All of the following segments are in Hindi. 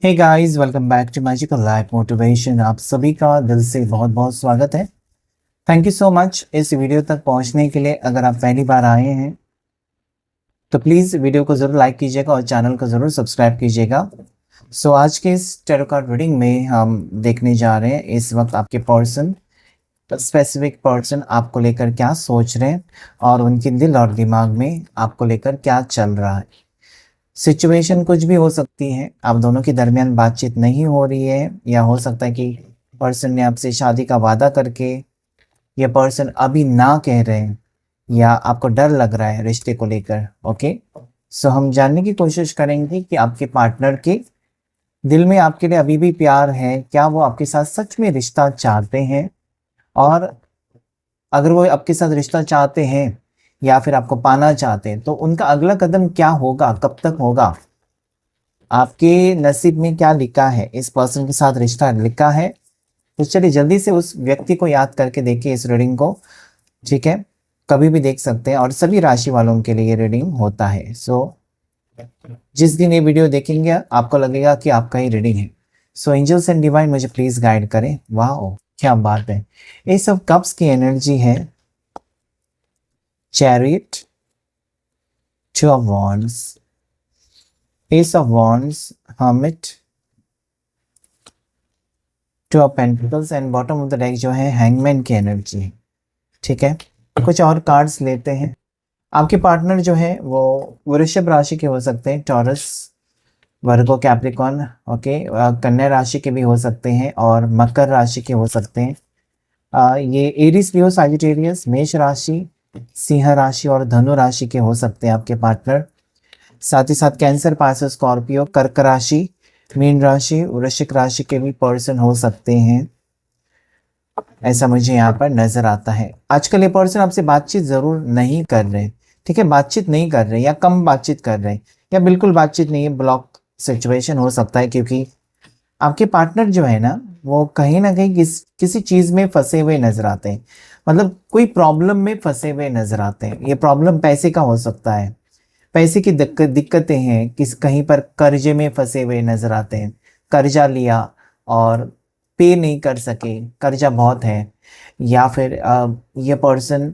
Hey guys, welcome back to magical life motivation. आप सभी का दिल से बहुत बहुत स्वागत है। थैंक यू सो मच इस वीडियो तक पहुंचने के लिए। अगर आप पहली बार आए हैं तो प्लीज़ वीडियो को ज़रूर लाइक कीजिएगा और चैनल को ज़रूर सब्सक्राइब कीजिएगा। आज के इस टैरो कार्ड रीडिंग में हम देखने जा रहे हैं इस वक्त आपके पर्सन, स्पेसिफिक पर्सन आपको लेकर क्या सोच रहे हैं और उनके दिल और दिमाग में आपको लेकर क्या चल रहा है। सिचुएशन कुछ भी हो सकती है, आप दोनों के दरमियान बातचीत नहीं हो रही है, या हो सकता है कि पर्सन ने आपसे शादी का वादा करके ये पर्सन अभी ना कह रहे हैं, या आपको डर लग रहा है रिश्ते को लेकर। ओके, हम जानने की कोशिश करेंगे कि आपके पार्टनर के दिल में आपके लिए अभी भी प्यार है, क्या वो आपके साथ सच में रिश्ता चाहते हैं, और अगर वो आपके साथ रिश्ता चाहते हैं या फिर आपको पाना चाहते हैं तो उनका अगला कदम क्या होगा, कब तक होगा, आपके नसीब में क्या लिखा है, इस पर्सन के साथ रिश्ता लिखा है। तो चलिए जल्दी से उस व्यक्ति को याद करके देखिए इस रीडिंग को। ठीक है, कभी भी देख सकते हैं और सभी राशि वालों के लिए ये रीडिंग होता है। जिस दिन ये वीडियो देखेंगे आपको लगेगा कि आपका ही रीडिंग है। एंजल्स एंड डिवाइन मुझे प्लीज गाइड करें। वाह, क्या बात है। ये सब कप्स की एनर्जी है। Chariot, two of wands, S of wands, hermit, two of pentacles and bottom of the deck जो है हैंगमैन की एनर्जी है। ठीक है, कुछ और कार्ड्स लेते हैं। आपके पार्टनर जो है वो वृषभ राशि के हो सकते हैं, टॉरस, वर्गो, कैप्रिकॉन, ओके, कन्या राशि के भी हो सकते हैं और मकर राशि के हो सकते हैं। ये एरिस, लियो, सैजिटेरियस, मेष राशि, सिंह राशि और धनु राशि के हो सकते हैं आपके पार्टनर। साथ ही साथ कैंसर, पाइसेस, स्कॉर्पियो, कर्क राशि, मीन राशि, वृश्चिक राशि के भी पर्सन हो सकते हैं, ऐसा मुझे यहाँ पर नजर आता है। आजकल ये पर्सन आपसे बातचीत जरूर नहीं कर रहे, ठीक है, बातचीत नहीं कर रहे या कम बातचीत कर रहे या बिल्कुल बातचीत नहीं है, ब्लॉक सिचुएशन हो सकता है, क्योंकि आपके पार्टनर जो है ना वो कहीं ना कहीं किसी चीज में फंसे हुए नजर आते हैं, मतलब कोई प्रॉब्लम में फंसे हुए नजर आते हैं। ये प्रॉब्लम पैसे का हो सकता है, पैसे की दिक्कतें हैं, कहीं पर कर्जे में फंसे हुए नजर आते हैं, कर्जा लिया और पे नहीं कर सके, कर्जा बहुत है, या फिर ये पर्सन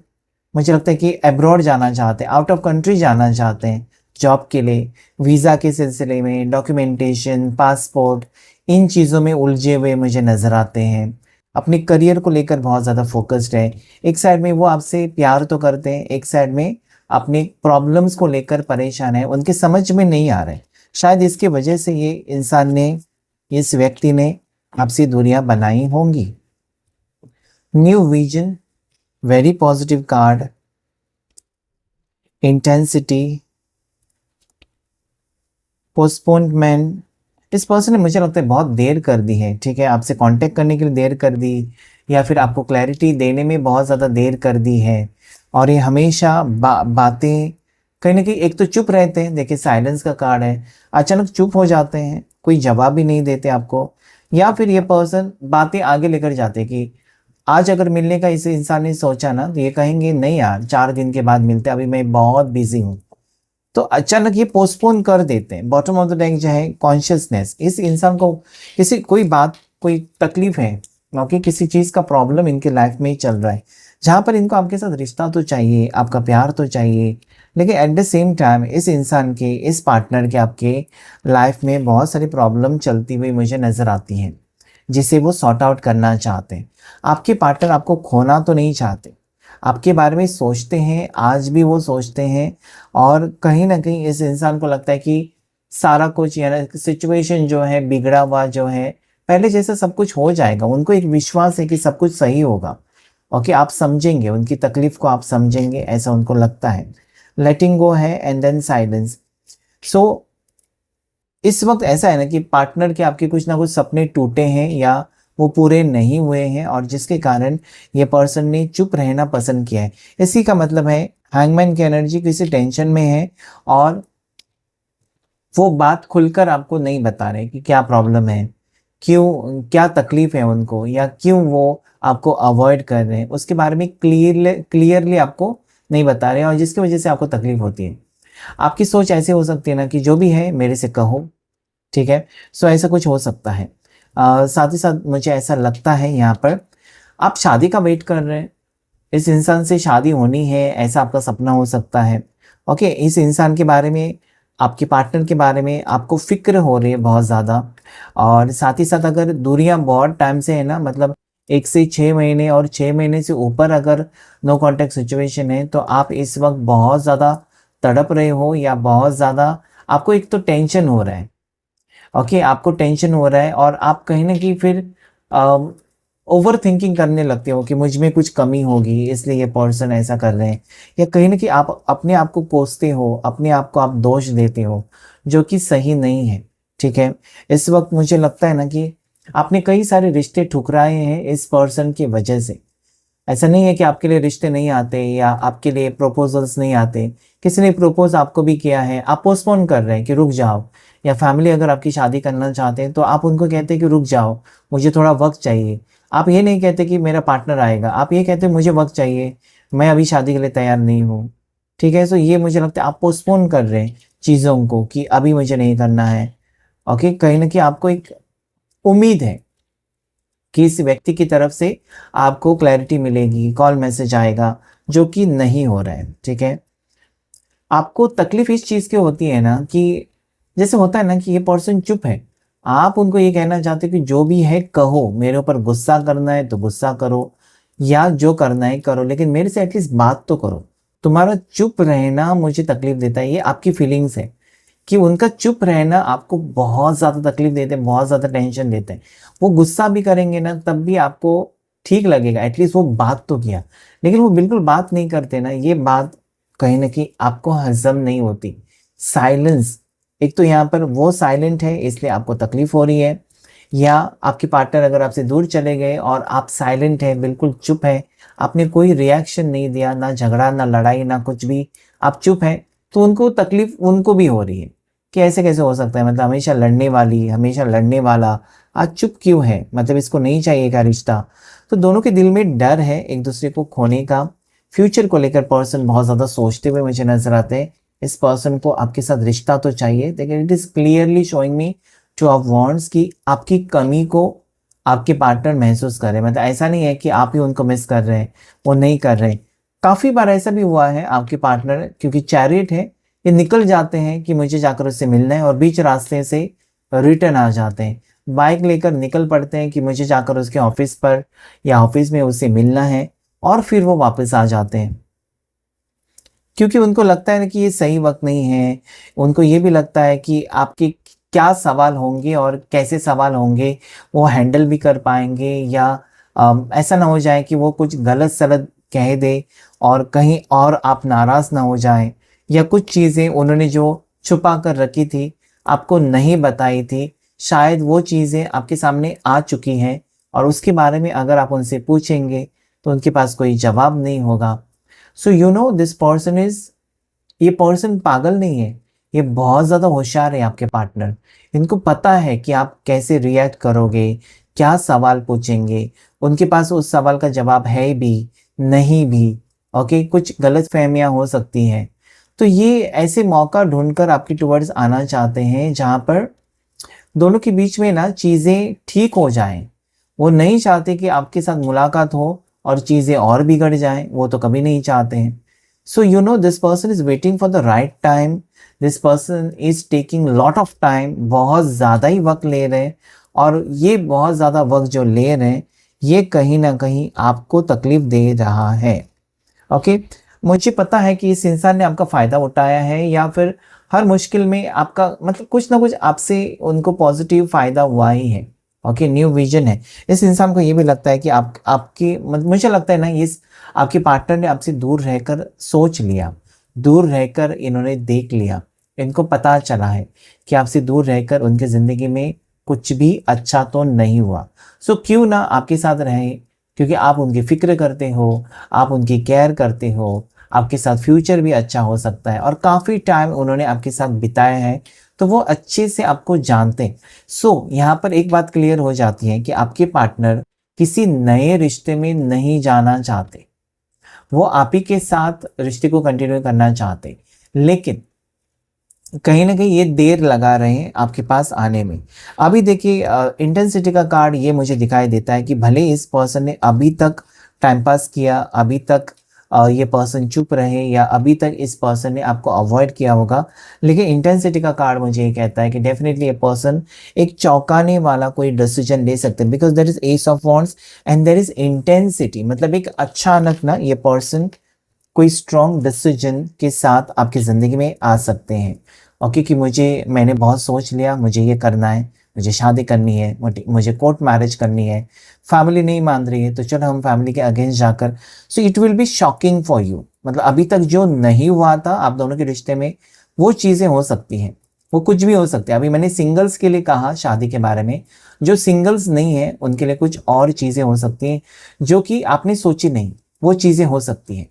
मुझे लगता है कि अब्रॉड जाना चाहते हैं, आउट ऑफ कंट्री जाना चाहते हैं जॉब के लिए, वीज़ा के सिलसिले में, डॉक्यूमेंटेशन, पासपोर्ट, इन चीज़ों में उलझे हुए मुझे नज़र आते हैं। अपने करियर को लेकर बहुत ज़्यादा फोकस्ड है। एक साइड में वो आपसे प्यार तो करते हैं, एक साइड में अपने प्रॉब्लम्स को लेकर परेशान है, उनके समझ में नहीं आ रहे। शायद इसके वजह से ये इंसान ने, इस व्यक्ति ने आपसे दूरियां बनाई होंगी। New vision, very positive card, intensity, postponement. इस पर्सन ने मुझे लगता है बहुत देर कर दी है, ठीक है, आपसे कांटेक्ट करने के लिए देर कर दी, या फिर आपको क्लैरिटी देने में बहुत ज़्यादा देर कर दी है। और ये हमेशा बातें कहीं ना कहीं, एक तो चुप रहते हैं, देखिए साइलेंस का कार्ड है, अचानक चुप हो जाते हैं, कोई जवाब भी नहीं देते आपको, या फिर ये पर्सन बातें आगे लेकर जाते हैं कि आज अगर मिलने का इस इंसान ने सोचा ना तो ये कहेंगे नहीं यार 4 दिन के बाद मिलते, अभी मैं बहुत बिजी हूँ, तो अचानक ये पोस्टपोन कर देते हैं। बॉटम ऑफ द डेक जो है कॉन्शियसनेस, इस इंसान को किसी कोई बात, कोई तकलीफ है, ओके, किसी चीज़ का प्रॉब्लम इनके लाइफ में ही चल रहा है, जहाँ पर इनको आपके साथ रिश्ता तो चाहिए, आपका प्यार तो चाहिए, लेकिन एट द सेम टाइम इस इंसान के, इस पार्टनर के आपके लाइफ में बहुत सारी प्रॉब्लम चलती हुई मुझे नज़र आती हैं, जिसे वो सॉर्ट आउट करना चाहते हैं। आपके पार्टनर आपको खोना तो नहीं चाहते, आपके बारे में सोचते हैं, आज भी वो सोचते हैं, और कहीं ना कहीं इस इंसान को लगता है कि सारा कुछ, यानी सिचुएशन जो है बिगड़ा हुआ जो है, पहले जैसा सब कुछ हो जाएगा। उनको एक विश्वास है कि सब कुछ सही होगा, ओके, आप समझेंगे, उनकी तकलीफ को आप समझेंगे, ऐसा उनको लगता है। लेटिंग गो है एंड देन साइलेंस। इस वक्त ऐसा है ना कि पार्टनर के आपके कुछ ना कुछ सपने टूटे हैं या वो पूरे नहीं हुए हैं, और जिसके कारण ये पर्सन ने चुप रहना पसंद किया है। इसी का मतलब है हैंगमैन की एनर्जी किसी टेंशन में है, और वो बात खुलकर आपको नहीं बता रहे कि क्या प्रॉब्लम है, क्यों, क्या तकलीफ है उनको, या क्यों वो आपको अवॉइड कर रहे हैं, उसके बारे में क्लियरली आपको नहीं बता रहे हैं, और जिसकी वजह से आपको तकलीफ होती है। आपकी सोच ऐसे हो सकती है ना कि जो भी है मेरे से कहो, ठीक है। सो ऐसा कुछ हो सकता है। साथ ही साथ मुझे ऐसा लगता है यहाँ पर आप शादी का वेट कर रहे हैं, इस इंसान से शादी होनी है, ऐसा आपका सपना हो सकता है। ओके, इस इंसान के बारे में, आपके पार्टनर के बारे में आपको फ़िक्र हो रही है बहुत ज़्यादा। और साथ ही साथ अगर दूरियाँ बहुत टाइम से है ना, मतलब 1 से 6 महीने और 6 महीने से ऊपर अगर नो कॉन्टैक्ट सिचुएशन है, तो आप इस वक़्त बहुत ज़्यादा तड़प रहे हो या बहुत ज़्यादा आपको एक तो टेंशन हो रहा है। ओके, आपको टेंशन हो रहा है और आप कहीं न कहीं फिर ओवरथिंकिंग करने लगते हो कि मुझ में कुछ कमी होगी, इसलिए ये पर्सन ऐसा कर रहे हैं। या कहीं न कहीं आप अपने आप को कोसते हो, अपने आप को आप दोष देते हो, जो कि सही नहीं है, ठीक है? इस वक़्त मुझे लगता है ना कि आपने कई सारे रिश्ते ठुकराए हैं इस पर्सन की वजह से। ऐसा नहीं है कि आपके लिए रिश्ते नहीं आते या आपके लिए प्रपोज़ल्स नहीं आते। किसी ने प्रपोज़ आपको भी किया है, आप पोस्टपोन कर रहे हैं कि रुक जाओ। या फैमिली अगर आपकी शादी करना चाहते हैं, तो आप उनको कहते हैं कि रुक जाओ, मुझे थोड़ा वक़्त चाहिए। आप ये नहीं कहते कि मेरा पार्टनर आएगा, आप ये कहते हैं मुझे वक़्त चाहिए, मैं अभी शादी के लिए तैयार नहीं हूँ। ठीक है? सो ये मुझे लगता है आप पोस्टपोन कर रहे हैं चीज़ों को कि अभी मुझे नहीं करना है। ओके? कहीं न कहीं आपको एक उम्मीद है कि इस व्यक्ति की तरफ से आपको क्लैरिटी मिलेगी, कॉल मैसेज आएगा, जो कि नहीं हो रहा है, ठीक है? आपको तकलीफ़ इस चीज़ की होती है ना कि जैसे होता है ना कि ये पर्सन चुप है, आप उनको ये कहना चाहते हो कि जो भी है कहो, मेरे ऊपर गुस्सा करना है तो गुस्सा करो या जो करना है करो, लेकिन मेरे से एटलीस्ट बात तो करो। तुम्हारा चुप रहना मुझे तकलीफ़ देता है, ये आपकी फीलिंग्स है। कि उनका चुप रहना आपको बहुत ज़्यादा तकलीफ़ देते हैं, बहुत ज़्यादा टेंशन देते हैं। वो गुस्सा भी करेंगे ना तब भी आपको ठीक लगेगा, एटलीस्ट वो बात तो किया। लेकिन वो बिल्कुल बात नहीं करते ना, ये बात कहीं न कहीं आपको हज़म नहीं होती। साइलेंस, एक तो यहाँ पर वो साइलेंट है इसलिए आपको तकलीफ़ हो रही है, या आपके पार्टनर अगर आपसे दूर चले गए और आप साइलेंट हैं, बिल्कुल चुप हैं, आपने कोई रिएक्शन नहीं दिया, ना झगड़ा, ना लड़ाई, ना कुछ भी, आप चुप हैं, तो उनको तकलीफ़ उनको भी हो रही है। कि ऐसे कैसे हो सकता है, मतलब हमेशा लड़ने वाली, हमेशा लड़ने वाला, आज चुप क्यों है? मतलब इसको नहीं चाहिए क्या रिश्ता? तो दोनों के दिल में डर है एक दूसरे को खोने का। फ्यूचर को लेकर पर्सन बहुत ज़्यादा सोचते हुए मुझे नज़र आते हैं। इस पर्सन को आपके साथ रिश्ता तो चाहिए, लेकिन it is clearly showing me two of wants कि आपकी कमी को आपके पार्टनर महसूस कर रहे हैं। मतलब ऐसा नहीं है कि आप ही उनको मिस कर रहे हैं, वो नहीं कर रहे। काफ़ी बार ऐसा भी हुआ है आपके पार्टनर, क्योंकि चैरियट है, ये निकल जाते हैं कि मुझे जाकर उससे मिलना है और बीच रास्ते से रिटर्न आ जाते हैं। बाइक लेकर निकल पड़ते हैं कि मुझे जाकर उसके ऑफ़िस पर या ऑफ़िस में उससे मिलना है और फिर वो वापस आ जाते हैं। क्योंकि उनको लगता है ना कि ये सही वक़्त नहीं है। उनको ये भी लगता है कि आपके क्या सवाल होंगे और कैसे सवाल होंगे, वो हैंडल भी कर पाएँगे या ऐसा ना हो जाए कि वो कुछ गलत-सलत कह दे और कहीं और आप नाराज़ ना हो जाएँ, या कुछ चीज़ें उन्होंने जो छुपा कर रखी थी, आपको नहीं बताई थी, शायद वो चीज़ें आपके सामने आ चुकी हैं और उसके बारे में अगर आप उनसे पूछेंगे, तो उनके पास कोई जवाब नहीं होगा। So you know this person is, ये पर्सन पागल नहीं है, ये बहुत ज़्यादा होशियार है आपके पार्टनर। इनको पता है कि आप कैसे रिएक्ट करोगे, क्या सवाल पूछेंगे, उनके पास उस सवाल का जवाब है भी, नहीं भी, ओके? कुछ गलतफ़हमियाँ हो सकती हैं। तो ये ऐसे मौका ढूँढकर आपके टुवर्ड्स आना चाहते हैं जहाँ पर दोनों के बीच में ना चीज़ें ठीक हो जाएँ। वो नहीं चाहते कि आपके साथ मुलाकात हो और चीज़ें और बिगड़ जाएँ, वो तो कभी नहीं चाहते हैं। So you know this person is waiting for the right time, this person is taking lot of time, बहुत ज़्यादा ही वक़्त ले रहे हैं और ये बहुत ज़्यादा वक़्त जो ले रहे हैं, ये कहीं न कहीं आपको तकलीफ़ दे रहा है। ओके, मुझे पता है कि इस इंसान ने आपका फ़ायदा उठाया है या फिर हर मुश्किल में आपका मतलब कुछ ना कुछ आपसे उनको पॉज़िटिव फ़ायदा हुआ ही है। ओके, न्यू विज़न है। इस इंसान को ये भी लगता है कि आप आपकी मुझे लगता है ना, इस आपके पार्टनर ने आपसे दूर रहकर सोच लिया, दूर रहकर इन्होंने देख लिया। इनको पता चला है कि आपसे दूर रहकर उनकी ज़िंदगी में कुछ भी अच्छा तो नहीं हुआ। सो क्यों ना आपके साथ रहें, क्योंकि आप उनकी फ़िक्र करते हो, आप उनकी केयर करते हो, आपके साथ फ्यूचर भी अच्छा हो सकता है और काफ़ी टाइम उन्होंने आपके साथ बिताया है, तो वो अच्छे से आपको जानते हैं। सो यहाँ पर एक बात क्लियर हो जाती है कि आपके पार्टनर किसी नए रिश्ते में नहीं जाना चाहते। वो आप ही के साथ रिश्ते को कंटिन्यू करना चाहते। लेकिन कहीं ना कहीं ये देर लगा रहे हैं आपके पास आने में। अभी देखिए इंटेंसिटी का कार्ड ये मुझे दिखाई देता है कि भले इस पर्सन ने अभी तक टाइम पास किया, अभी तक ये पर्सन चुप रहे, या अभी तक इस पर्सन ने आपको अवॉइड किया होगा, लेकिन इंटेंसिटी का कार्ड मुझे ये कहता है कि डेफिनेटली ये पर्सन एक चौंकाने वाला कोई डिसीजन ले सकते हैं, because there is ace of wands and there is intensity. मतलब एक अचानक ना ये पर्सन कोई स्ट्रॉन्ग डिसीजन के साथ आपकी ज़िंदगी में आ सकते हैं। और क्योंकि मैंने बहुत सोच लिया, मुझे ये करना है, मुझे शादी करनी है, मुझे कोर्ट मैरिज करनी है, फैमिली नहीं मान रही है, तो चलो हम फैमिली के अगेंस्ट जाकर, so it will be shocking for you. मतलब अभी तक जो नहीं हुआ था आप दोनों के रिश्ते में, वो चीज़ें हो सकती हैं, वो कुछ भी हो सकती है। अभी मैंने सिंगल्स के लिए कहा शादी के बारे में, जो सिंगल्स नहीं है उनके लिए कुछ और चीज़ें हो सकती हैं जो कि आपने सोची नहीं, वो चीज़ें हो सकती हैं।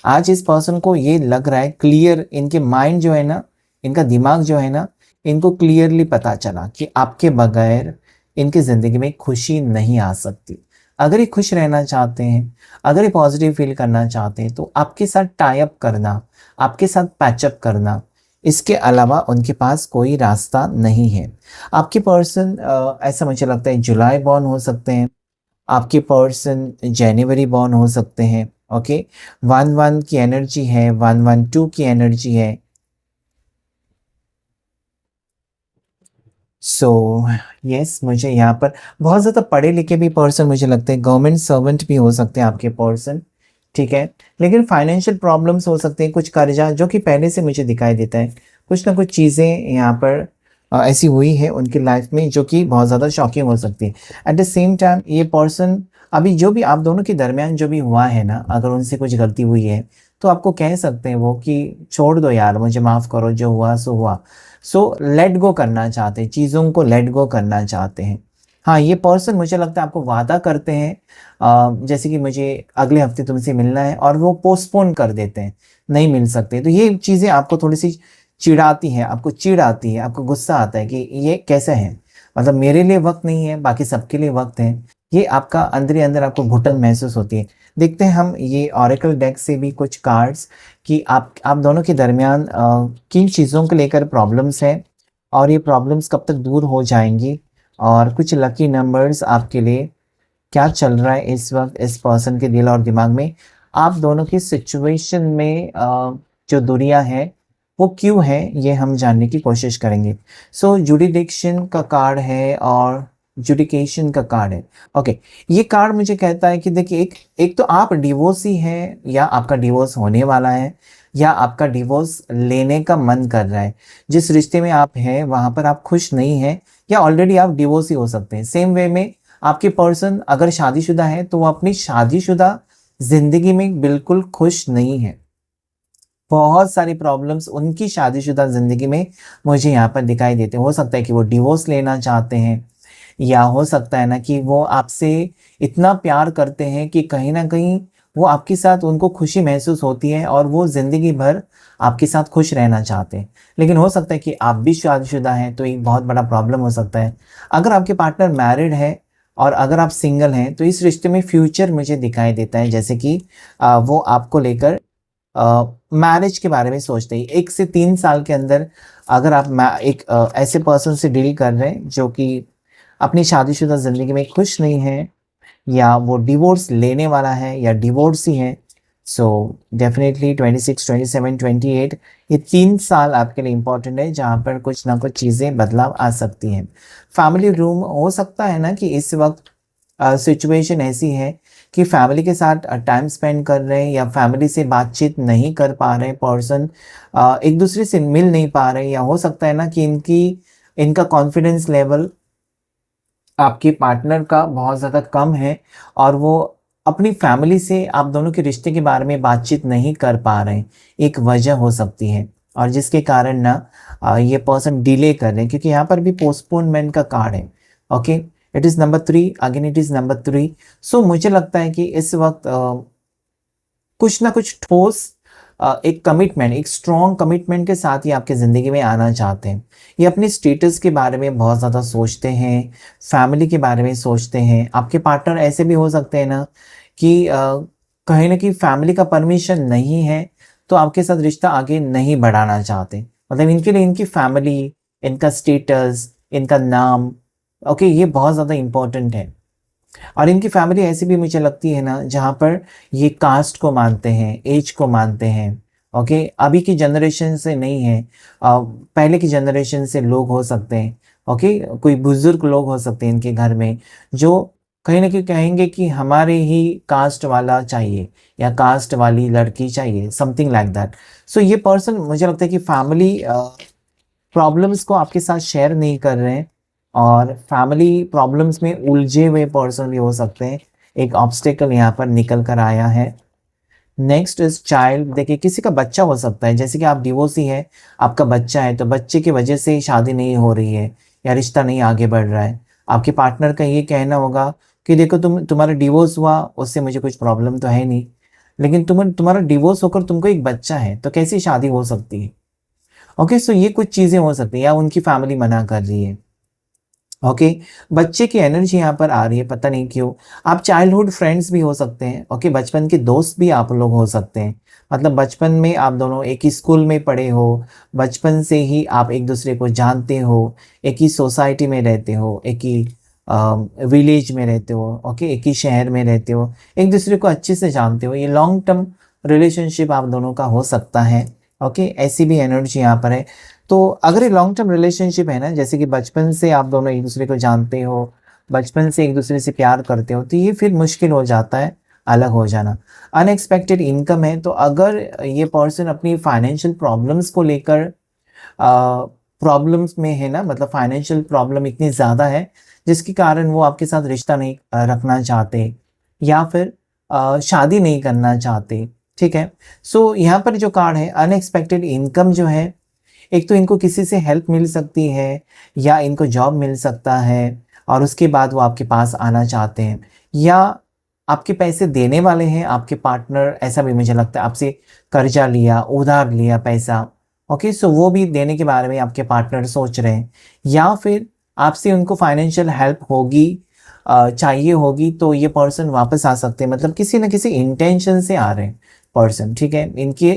आज इस पर्सन को ये लग रहा है क्लियर, इनके माइंड जो है ना, इनका दिमाग जो है ना, इनको क्लियरली पता चला कि आपके बगैर इनकी ज़िंदगी में खुशी नहीं आ सकती। अगर ये खुश रहना चाहते हैं, अगर ये पॉजिटिव फील करना चाहते हैं, तो आपके साथ टाई अप करना, आपके साथ पैचअप करना, इसके अलावा उनके पास कोई रास्ता नहीं है। आपके पर्सन ऐसा मुझे लगता है जुलाई बॉर्न हो सकते हैं, आपके पर्सन जनवरी बॉर्न हो सकते हैं। ओके, 1-1 की एनर्जी है, 1-1-2 की एनर्जी है। सो यस, मुझे यहाँ पर बहुत ज़्यादा पढ़े लिखे भी पर्सन मुझे लगते हैं, गवर्नमेंट सर्वेंट भी हो सकते हैं आपके पर्सन, ठीक है। लेकिन फाइनेंशियल प्रॉब्लम्स हो सकते हैं, कुछ कर्जा जो कि पहले से मुझे दिखाई देता है, कुछ ना कुछ चीज़ें यहाँ पर ऐसी हुई है उनकी लाइफ में जो कि बहुत ज़्यादा शॉकिंग हो सकती है। एट द सेम टाइम ये पर्सन, अभी जो भी आप दोनों के दरमियान जो भी हुआ है ना, अगर उनसे कुछ गलती हुई है तो आपको कह सकते हैं वो कि छोड़ दो यार, मुझे माफ़ करो, जो हुआ सो हुआ। सो लेट गो करना चाहते हैं, चीज़ों को लेट गो करना चाहते हैं। हाँ, ये पर्सन मुझे लगता है आपको वादा करते हैं जैसे कि मुझे अगले हफ्ते तुमसे मिलना है, और वो पोस्टपोन कर देते हैं, नहीं मिल सकते। तो ये चीज़ें आपको थोड़ी सी चिढ़ाती हैं, आपको चिढ़ आती है, आपको गुस्सा आता है कि ये कैसे है, मतलब मेरे लिए वक्त नहीं है, बाकी सबके लिए वक्त है। ये आपका अंदर ही अंदर आपको घुटन महसूस होती है। देखते हैं हम ये ऑरेकल डेक से भी कुछ कार्ड्स कि आप दोनों के दरमियान किन चीज़ों को लेकर प्रॉब्लम्स हैं, और ये प्रॉब्लम्स कब तक दूर हो जाएंगी, और कुछ लकी नंबर्स आपके लिए क्या चल रहा है इस वक्त इस पर्सन के दिल और दिमाग में, आप दोनों की सिचुएशन में जो दूरियां हैं वो क्यों है, ये हम जानने की कोशिश करेंगे। सो जुडिडिक्शन का कार्ड है और जुडिकेशन का कार्ड है। ओके, ये कार्ड मुझे कहता है कि देखिए, एक एक तो आप डिवोर्सी हैं, या आपका डिवोर्स होने वाला है, या आपका डिवोर्स लेने का मन कर रहा है। जिस रिश्ते में आप हैं वहाँ पर आप खुश नहीं हैं, या ऑलरेडी आप डिवोर्स ही हो सकते हैं। सेम वे में आपके पर्सन अगर शादीशुदा है तो वो अपनी शादीशुदा जिंदगी में बिल्कुल खुश नहीं है। बहुत सारी प्रॉब्लम्स उनकी शादीशुदा ज़िंदगी में मुझे यहाँ पर दिखाई देते हैं। हो सकता है कि वो डिवोर्स लेना चाहते हैं, या हो सकता है ना कि वो आपसे इतना प्यार करते हैं कि कहीं न कहीं वो आपके साथ उनको खुशी महसूस होती है, और वो ज़िंदगी भर आपके साथ खुश रहना चाहते हैं। लेकिन हो सकता है कि आप भी शादीशुदा हैं, तो एक बहुत बड़ा प्रॉब्लम हो सकता है। अगर आपके पार्टनर मैरिड है और अगर आप सिंगल हैं, तो इस रिश्ते में फ्यूचर मुझे दिखाई देता है, जैसे कि वो आपको लेकर मैरिज के बारे में सोचते हैं। 1 से 3 साल के अंदर अगर आप एक ऐसे पर्सन से डील कर रहे हैं जो कि अपनी शादीशुदा ज़िंदगी में खुश नहीं है, या वो डिवोर्स लेने वाला है, या डिवोर्स ही है, सो डेफिनेटली 26, 27, 28 ये 3 साल आपके लिए इम्पोर्टेंट है, जहाँ पर कुछ ना कुछ चीज़ें बदलाव आ सकती हैं। फैमिली रूम हो सकता है ना कि इस वक्त सिचुएशन ऐसी है कि फैमिली के साथ टाइम स्पेंड कर रहे हैं, या फैमिली से बातचीत नहीं कर पा रहे हैं पर्सन, एक दूसरे से मिल नहीं पा रहे हैं, या हो सकता है ना कि इनका कॉन्फिडेंस लेवल आपके पार्टनर का बहुत ज़्यादा कम है, और वो अपनी फैमिली से आप दोनों के रिश्ते के बारे में बातचीत नहीं कर पा रहे हैं, एक वजह हो सकती है, और जिसके कारण ना ये पर्सन डिले कर रहे हैं, क्योंकि यहाँ पर भी पोस्टपोनमेंट का कार्ड है। Okay, it is number 3, again it is number 3। सो मुझे लगता है कि इस वक्त कुछ ना कुछ ठोस एक कमिटमेंट, एक स्ट्रॉन्ग कमिटमेंट के साथ ही आपकी ज़िंदगी में आना चाहते हैं। ये अपने स्टेटस के बारे में बहुत ज़्यादा सोचते हैं, फैमिली के बारे में सोचते हैं। आपके पार्टनर ऐसे भी हो सकते हैं ना कि कहीं ना कहीं फैमिली का परमिशन नहीं है, तो आपके साथ रिश्ता आगे नहीं बढ़ाना चाहते। मतलब इनके लिए इनकी फैमिली, इनका स्टेटस, इनका नाम, ओके, ये बहुत ज़्यादा इम्पोर्टेंट है। और इनकी फैमिली ऐसी भी मुझे लगती है ना जहाँ पर ये कास्ट को मानते हैं, एज को मानते हैं, ओके। अभी की जनरेशन से नहीं है, पहले की जनरेशन से लोग हो सकते हैं, ओके। कोई बुजुर्ग लोग हो सकते हैं इनके घर में जो कहीं ना कहीं कहेंगे कि हमारे ही कास्ट वाला चाहिए या कास्ट वाली लड़की चाहिए, समथिंग लाइक दैट। सो ये पर्सन मुझे लगता है कि फैमिली प्रॉब्लम्स को आपके साथ शेयर नहीं कर रहे हैं और फैमिली प्रॉब्लम्स में उलझे हुए पर्सन भी हो सकते हैं। एक ऑब्स्टेकल यहाँ पर निकल कर आया है। Next is child. देखिए किसी का बच्चा हो सकता है, जैसे कि आप डिवोर्सी है, आपका बच्चा है, तो बच्चे की वजह से शादी नहीं हो रही है या रिश्ता नहीं आगे बढ़ रहा है। आपके पार्टनर का ये कहना होगा कि देखो तुम्हारा डिवोर्स हुआ, उससे मुझे कुछ प्रॉब्लम तो है नहीं, लेकिन तुम्हारा डिवोर्स होकर तुमको एक बच्चा है, तो कैसी शादी हो सकती है। ओके, सो ये कुछ चीज़ें हो सकती हैं या उनकी फैमिली मना कर रही है। ओके, बच्चे की एनर्जी यहाँ पर आ रही है, पता नहीं क्यों। आप चाइल्डहुड फ्रेंड्स भी हो सकते हैं, ओके, बचपन के दोस्त भी आप लोग हो सकते हैं। मतलब बचपन में आप दोनों एक ही स्कूल में पढ़े हो, बचपन से ही आप एक दूसरे को जानते हो, एक ही सोसाइटी में रहते हो, एक ही विलेज में रहते हो, ओके, एक ही शहर में रहते हो, एक दूसरे को अच्छे से जानते हो। ये लॉन्ग टर्म रिलेशनशिप आप दोनों का हो सकता है, ओके। ऐसी भी एनर्जी यहाँ पर है। तो अगर ये लॉन्ग टर्म रिलेशनशिप है ना, जैसे कि बचपन से आप दोनों एक दूसरे को जानते हो, बचपन से एक दूसरे से प्यार करते हो, तो ये फिर मुश्किल हो जाता है अलग हो जाना। अनएक्सपेक्टेड इनकम है, तो अगर ये पर्सन अपनी फाइनेंशियल प्रॉब्लम्स को लेकर प्रॉब्लम्स में है ना, मतलब फाइनेंशियल प्रॉब्लम इतनी ज़्यादा है जिसके कारण वो आपके साथ रिश्ता नहीं रखना चाहते या फिर शादी नहीं करना चाहते, ठीक है। सो यहाँ पर जो कार्ड है अनएक्सपेक्टेड इनकम जो है, एक तो इनको किसी से हेल्प मिल सकती है या इनको जॉब मिल सकता है और उसके बाद वो आपके पास आना चाहते हैं, या आपके पैसे देने वाले हैं आपके पार्टनर, ऐसा भी मुझे लगता है। आपसे कर्जा लिया, उधार लिया पैसा, ओके, सो वो भी देने के बारे में आपके पार्टनर सोच रहे हैं, या फिर आपसे उनको फाइनेंशियल हेल्प होगी, चाहिए होगी, तो ये पर्सन वापस आ सकते हैं। मतलब किसी न किसी इंटेंशन से आ रहे हैं पर्सन, ठीक है।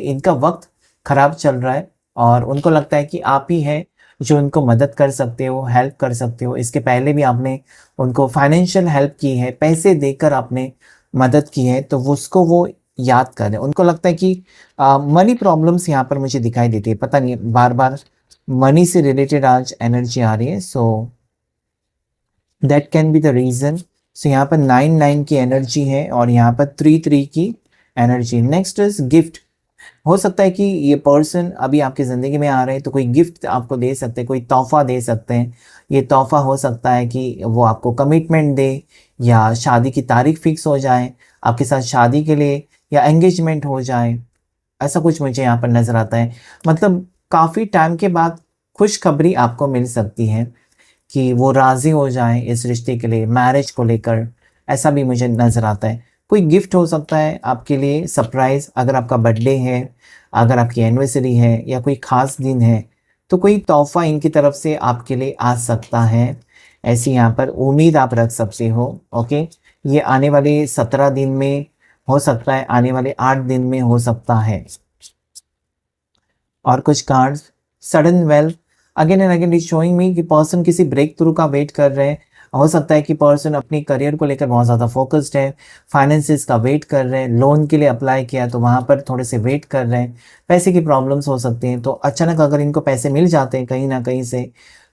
इनका वक्त खराब चल रहा है और उनको लगता है कि आप ही है जो उनको मदद कर सकते हो, हेल्प कर सकते हो। इसके पहले भी आपने उनको फाइनेंशियल हेल्प की है, पैसे देकर आपने मदद की है, तो उसको वो याद करें। उनको लगता है कि मनी प्रॉब्लम्स यहाँ पर मुझे दिखाई देती है, पता नहीं बार बार मनी से रिलेटेड आज एनर्जी आ रही है, so that can be the reason. So यहाँ पर 9 की एनर्जी है और यहाँ पर 3 की एनर्जी। Next is gift. हो सकता है कि ये पर्सन अभी आपकी ज़िंदगी में आ रहे हैं तो कोई गिफ्ट आपको दे सकते हैं, कोई तोहफा दे सकते हैं। ये तोहफा हो सकता है कि वो आपको कमिटमेंट दे या शादी की तारीख फिक्स हो जाए आपके साथ शादी के लिए, या एंगेजमेंट हो जाए, ऐसा कुछ मुझे यहाँ पर नज़र आता है। मतलब काफ़ी टाइम के बाद खुशखबरी आपको मिल सकती है कि वो राज़ी हो जाएं इस रिश्ते के लिए, मैरिज को लेकर, ऐसा भी मुझे नज़र आता है। कोई गिफ्ट हो सकता है आपके लिए सरप्राइज़, अगर आपका बर्थडे है, अगर आपकी एनिवर्सरी है या कोई ख़ास दिन है, तो कोई तोहफ़ा इनकी तरफ से आपके लिए आ सकता है। ऐसी यहाँ पर उम्मीद आप रख सकते हो, ओके। ये आने वाले 17 दिन में हो सकता है, आने वाले 8 दिन में हो सकता है। और कुछ cards, sudden wealth. Again and again is showing me कि पर्सन किसी ब्रेक थ्रू का वेट कर रहे हैं। हो सकता है कि पर्सन अपनी करियर को लेकर बहुत ज़्यादा फोकस्ड है, फाइनेंसिस का वेट कर रहे हैं, लोन के लिए अप्लाई किया तो वहाँ पर थोड़े से वेट कर रहे हैं, पैसे की प्रॉब्लम्स हो सकती हैं। तो अचानक अगर इनको पैसे मिल जाते हैं कहीं ना कहीं से,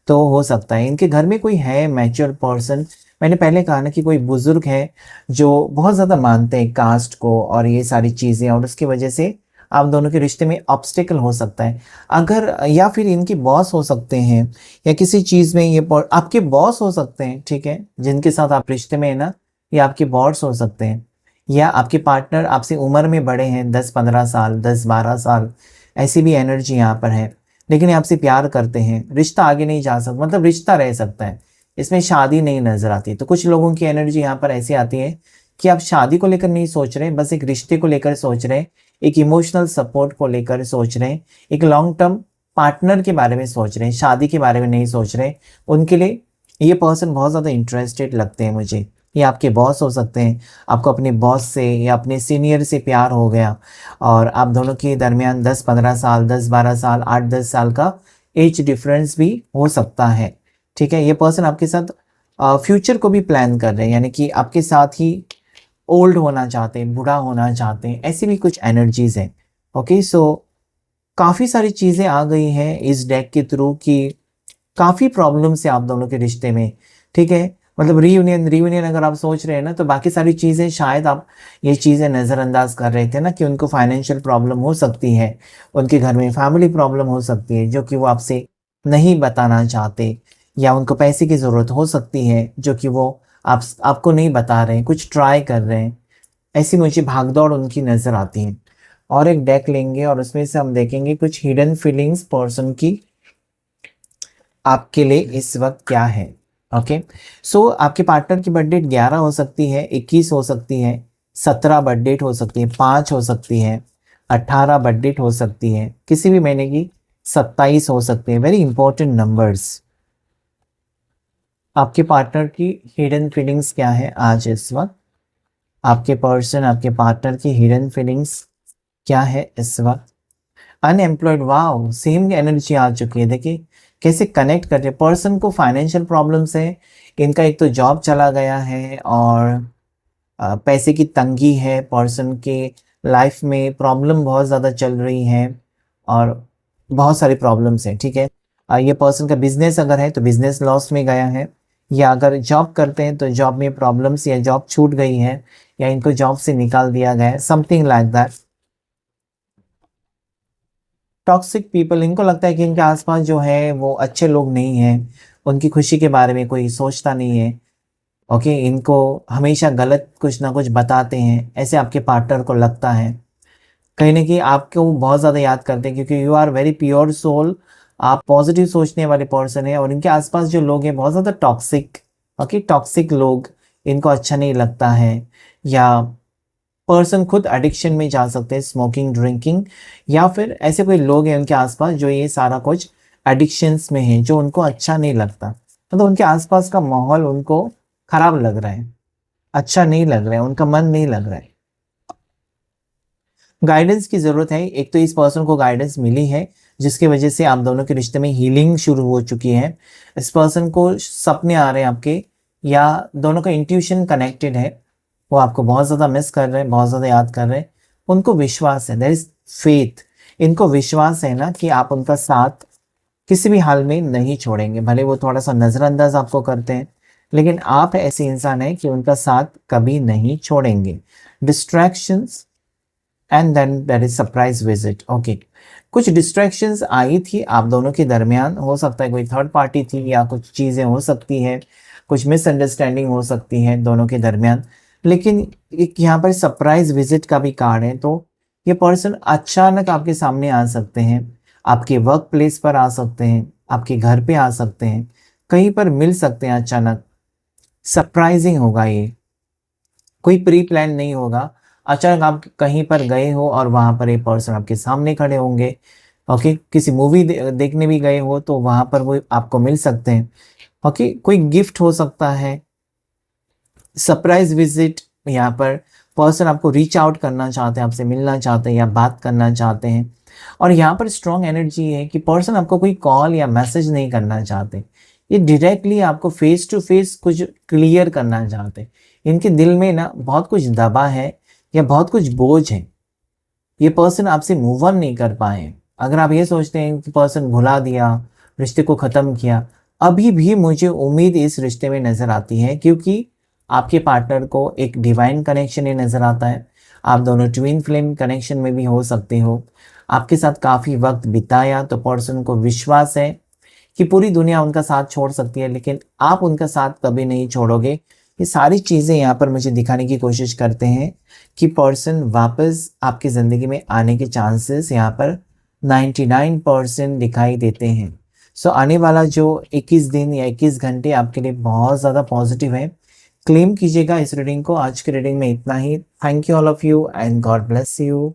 तो हो सकता है इनके घर में कोई है मैच्योर पर्सन। मैंने पहले कहा ना कि कोई बुज़ुर्ग है जो बहुत ज़्यादा मानते हैं कास्ट को और ये सारी चीज़ें, और उसकी वजह से आप दोनों के रिश्ते में ऑब्स्टेकल हो सकता है। अगर या फिर इनकी बॉस हो सकते हैं या किसी चीज़ में ये आपके बॉस हो सकते हैं, ठीक है, जिनके साथ आप रिश्ते में है ना, ये आपके बॉस हो सकते हैं, या आपके पार्टनर आपसे उम्र में बड़े हैं, 10-15 साल, 10-12 साल, ऐसी भी एनर्जी यहाँ पर है। लेकिन ये आपसे प्यार करते हैं, रिश्ता आगे नहीं जा सकता, मतलब रिश्ता रह सकता है, इसमें शादी नहीं नज़र आती। तो कुछ लोगों की एनर्जी यहाँ पर ऐसी आती है कि आप शादी को लेकर नहीं सोच रहे, बस एक रिश्ते को लेकर सोच रहे हैं, एक इमोशनल सपोर्ट को लेकर सोच रहे हैं, एक लॉन्ग टर्म पार्टनर के बारे में सोच रहे हैं, शादी के बारे में नहीं सोच रहे। उनके लिए ये पर्सन बहुत ज़्यादा इंटरेस्टेड लगते हैं मुझे, ये आपके बॉस हो सकते हैं, आपको अपने बॉस से या अपने सीनियर से प्यार हो गया और आप दोनों के दरमियान 10-15 साल, 10-12 साल, 8-10 साल का एज डिफरेंस भी हो सकता है। ठीक है, ये पर्सन आपके साथ फ्यूचर को भी प्लान कर रहे हैं, यानी कि आपके साथ ही ओल्ड होना चाहते हैं, बूढ़ा होना चाहते हैं, ऐसी भी कुछ एनर्जीज हैं। ओके, सो काफ़ी सारी चीज़ें आ गई हैं इस डेक के थ्रू कि काफ़ी प्रॉब्लम्स है आप दोनों के रिश्ते में। ठीक है, मतलब रीयूनियन अगर आप सोच रहे हैं ना, तो बाकी सारी चीज़ें शायद आप ये चीज़ें नज़रअंदाज कर रहे थे ना कि उनको फाइनेंशियल प्रॉब्लम हो सकती है, उनके घर में फैमिली प्रॉब्लम हो सकती है जो कि वो आपसे नहीं बताना चाहते, या उनको पैसे की ज़रूरत हो सकती है जो कि वो आपको नहीं बता रहे हैं, कुछ ट्राई कर रहे हैं। ऐसी मुझे भागदौड़ उनकी नज़र आती है। और एक डेक लेंगे और उसमें से हम देखेंगे कुछ हिडन फीलिंग्स पर्सन की आपके लिए इस वक्त क्या है। ओके, सो आपके पार्टनर की बर्थ डेट 11 हो सकती है, 21 हो सकती है, 17 बर्थ डेट हो सकती है, 5 हो सकती है, 18 बर्थ डेट हो सकती है, किसी भी महीने की 27 हो सकती है। Very important numbers. आपके पार्टनर की हिडन फीलिंग्स क्या है आज इस वक्त, आपके पर्सन आपके पार्टनर की हिडन फीलिंग्स क्या है इस वक्त। अनएम्प्लॉयड, वाओ, सेम एनर्जी आ चुकी है। देखिए कैसे कनेक्ट कर रहे पर्सन को फाइनेंशियल प्रॉब्लम्स है, इनका एक तो जॉब चला गया है और पैसे की तंगी है, पर्सन के लाइफ में प्रॉब्लम बहुत ज़्यादा चल रही है और बहुत सारी प्रॉब्लम्स हैं। ठीक है, ये पर्सन का बिजनेस अगर है तो बिजनेस लॉस में गया है, या अगर जॉब करते हैं तो जॉब में प्रॉब्लम्स या जॉब छूट गई है या इनको जॉब से निकाल दिया गया है, something like that. Toxic people, इनको लगता है कि इनके आसपास जो है वो अच्छे लोग नहीं हैं, उनकी खुशी के बारे में कोई सोचता नहीं है। ओके, इनको हमेशा गलत कुछ ना कुछ बताते हैं, ऐसे आपके पार्टनर को लगता है। कहीं ना कहीं आपको बहुत ज़्यादा याद करते हैं क्योंकि you are very pure soul, आप पॉजिटिव सोचने वाले पर्सन हैं और इनके आसपास जो लोग हैं बहुत ज़्यादा टॉक्सिक। ओके, टॉक्सिक लोग इनको अच्छा नहीं लगता है, या पर्सन खुद एडिक्शन में जा सकते हैं, स्मोकिंग, ड्रिंकिंग, या फिर ऐसे कोई लोग हैं उनके आसपास जो ये सारा कुछ एडिक्शंस में हैं जो उनको अच्छा नहीं लगता, मतलब उनके आसपास का माहौल उनको खराब लग रहा है, अच्छा नहीं लग रहा है, उनका मन नहीं लग रहा है। गाइडेंस की ज़रूरत है। एक तो इस पर्सन को गाइडेंस मिली है जिसकी वजह से आप दोनों के रिश्ते में हीलिंग शुरू हो चुकी है। इस पर्सन को सपने आ रहे हैं आपके, या दोनों का इंट्यूशन कनेक्टेड है, वो आपको बहुत ज़्यादा मिस कर रहे हैं, बहुत ज़्यादा याद कर रहे हैं। उनको विश्वास है, देयर इज फेथ, इनको विश्वास है ना कि आप उनका साथ किसी भी हाल में नहीं छोड़ेंगे, भले वो थोड़ा सा नज़रअंदाज आपको करते हैं, लेकिन आप ऐसे इंसान हैं कि उनका साथ कभी नहीं छोड़ेंगे। Distractions and then there is surprise visit. Okay, कुछ डिस्ट्रैक्शंस आई थी आप दोनों के दरमियान, हो सकता है कोई थर्ड पार्टी थी या कुछ चीज़ें हो सकती है, कुछ मिसअंडरस्टैंडिंग हो सकती है दोनों के दरमियान, लेकिन एक यहाँ पर सरप्राइज विजिट का भी कार्ड है। तो ये पर्सन अचानक आपके सामने आ सकते हैं, आपके वर्क प्लेस पर आ सकते हैं, आपके घर पे आ सकते हैं, कहीं पर मिल सकते हैं अचानक। सरप्राइजिंग होगा ये, कोई प्री प्लान नहीं होगा। अचानक आप कहीं पर गए हो और वहाँ पर एक पर्सन आपके सामने खड़े होंगे। ओके, किसी मूवी देखने भी गए हो तो वहाँ पर वो आपको मिल सकते हैं। ओके, कोई गिफ्ट हो सकता है, सरप्राइज विजिट। यहाँ पर पर्सन आपको रीच आउट करना चाहते हैं, आपसे मिलना चाहते हैं या बात करना चाहते हैं। और यहाँ पर स्ट्रॉन्ग एनर्जी है कि पर्सन आपको कोई कॉल या मैसेज नहीं करना चाहते, ये डायरेक्टली आपको फेस टू फेस कुछ क्लियर करना चाहते हैं। इनके दिल में ना बहुत कुछ दबा है या बहुत कुछ बोझ है, ये पर्सन आपसे मूव ऑन नहीं कर पाए। अगर आप ये सोचते हैं कि पर्सन भुला दिया, रिश्ते को ख़त्म किया, अभी भी मुझे उम्मीद इस रिश्ते में नज़र आती है क्योंकि आपके पार्टनर को एक डिवाइन कनेक्शन ये नज़र आता है। आप दोनों ट्विन फ्लेम कनेक्शन में भी हो सकते हो, आपके साथ काफ़ी वक्त बिताया, तो पर्सन को विश्वास है कि पूरी दुनिया उनका साथ छोड़ सकती है लेकिन आप उनका साथ कभी नहीं छोड़ोगे। ये सारी चीज़ें यहाँ पर मुझे दिखाने की कोशिश करते हैं कि पर्सन वापस आपकी ज़िंदगी में आने के चांसेस यहाँ पर 99% दिखाई देते हैं। सो आने वाला जो 21 दिन या 21 घंटे आपके लिए बहुत ज़्यादा पॉजिटिव है। क्लेम कीजिएगा इस रीडिंग को। आज की रीडिंग में इतना ही। Thank you all of you and God bless you.